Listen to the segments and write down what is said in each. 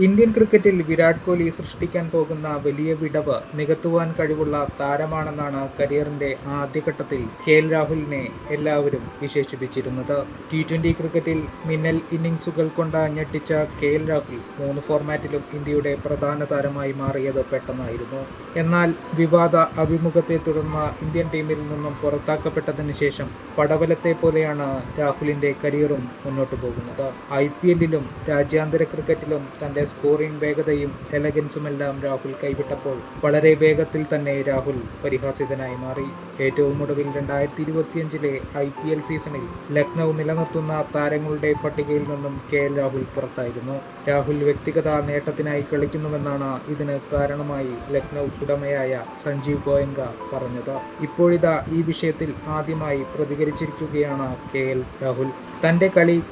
Indian ക്രിക്കറ്റിൽ വിരാട് കോഹ്ലി സൃഷ്ടിക്കാൻ പോകുന്ന വലിയ വിടവ് നികത്തുവാൻ കഴിവുള്ള താരമാണെന്നാണ് കരിയറിന്റെ ആദ്യഘട്ടത്തിൽ കെ.എൽ. രാഹുലിനെ എല്ലാവരും വിശേഷിപ്പിച്ചിരുന്നത്. T20 ക്രിക്കറ്റിൽ മിന്നൽ ഇന്നിംഗ്സുകൾ കൊണ്ട് ഞെട്ടിച്ച കെ.എൽ. രാഹുൽ 3 ഫോർമാറ്റിലും ഇന്ത്യയുടെ പ്രധാന താരമായി മാറിയത് പെട്ടെന്നായിരുന്നു. എന്നാൽ വിവാദ അഭിമുഖത്തെ തുടർന്ന് ഇന്ത്യൻ ടീമിൽ നിന്നും പുറത്താക്കപ്പെട്ടതിന് ശേഷം പടവലത്തെ പോലെയാണ് രാഹുലിന്റെ കരിയറും മുന്നോട്ടു പോകുന്നത്. IPL-ലും രാജ്യാന്തര ക്രിക്കറ്റിലും തന്റെ സ്കോറിംഗ് വേഗതയും എലഗൻസുമെല്ലാം രാഹുൽ കൈവിട്ടപ്പോൾ വളരെ വേഗത്തിൽ തന്നെ രാഹുൽ പരിഹാസിതനായി മാറി. ഏറ്റവും ഒടുവിൽ 2025-ലെ IPL സീസണിൽ ലക്നൗ നിലനിർത്തുന്ന താരങ്ങളുടെ പട്ടികയിൽ നിന്നും കെ.എൽ. രാഹുൽ പുറത്തായിരുന്നു. രാഹുൽ വ്യക്തിഗത നേട്ടത്തിനായി കളിക്കുന്നുവെന്നാണ് ഇതിന് കാരണമായി ലക്നൗ ഉടമയായ സഞ്ജീവ് ഗോയങ്ക പറഞ്ഞത്. ഇപ്പോഴിതാ ഈ വിഷയത്തിൽ ആദ്യമായി പ്രതികരിച്ചിരിക്കുകയാണ് കെ.എൽ. രാഹുൽ. തന്റെ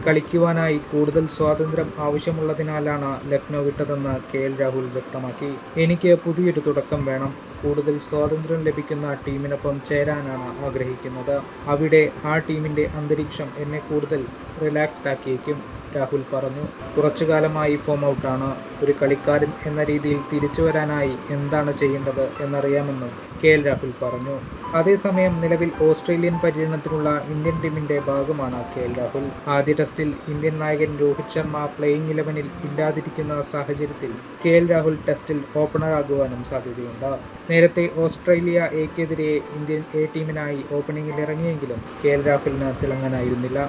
കളിക്കുവാനായി കൂടുതൽ സ്വാതന്ത്ര്യം ആവശ്യമുള്ളതിനാലാണ് ലക്നൗ വിട്ടതെന്ന് കെ.എൽ. രാഹുൽ വ്യക്തമാക്കി. എനിക്ക് പുതിയൊരു തുടക്കം വേണം. കൂടുതൽ സ്വാതന്ത്ര്യം ലഭിക്കുന്ന ടീമിനൊപ്പം ചേരാനാണ് ആഗ്രഹിക്കുന്നത്. അവിടെ ആ ടീമിന്റെ അന്തരീക്ഷം എന്നെ കൂടുതൽ റിലാക്സ്ഡ് ആക്കിയേക്കും, രാഹുൽ പറഞ്ഞു. കുറച്ചുകാലമായി ഫോം ഔട്ടാണ്. ഒരു കളിക്കാരൻ എന്ന രീതിയിൽ തിരിച്ചു വരാനായി എന്താണ് ചെയ്യേണ്ടത് എന്നറിയാമെന്നും കെ.എൽ. രാഹുൽ പറഞ്ഞു. അതേസമയം നിലവിൽ ഓസ്ട്രേലിയൻ പര്യടനത്തിനുള്ള ഇന്ത്യൻ ടീമിന്റെ ഭാഗമാണ് കെ.എൽ. രാഹുൽ. ആദ്യ ടെസ്റ്റിൽ ഇന്ത്യൻ നായകൻ രോഹിത് ശർമ്മ പ്ലേയിങ് 11-ൽ ഇല്ലാതിരിക്കുന്ന സാഹചര്യത്തിൽ കെ.എൽ. രാഹുൽ ടെസ്റ്റിൽ ഓപ്പണറാകുവാനും സാധ്യതയുണ്ട്. നേരത്തെ ഓസ്ട്രേലിയ എക്കെതിരെ ഇന്ത്യൻ ടീമിനായി ഓപ്പണിംഗിൽ ഇറങ്ങിയെങ്കിലും കെ.എൽ. രാഹുലിന് തിളങ്ങാനായിരുന്നില്ല.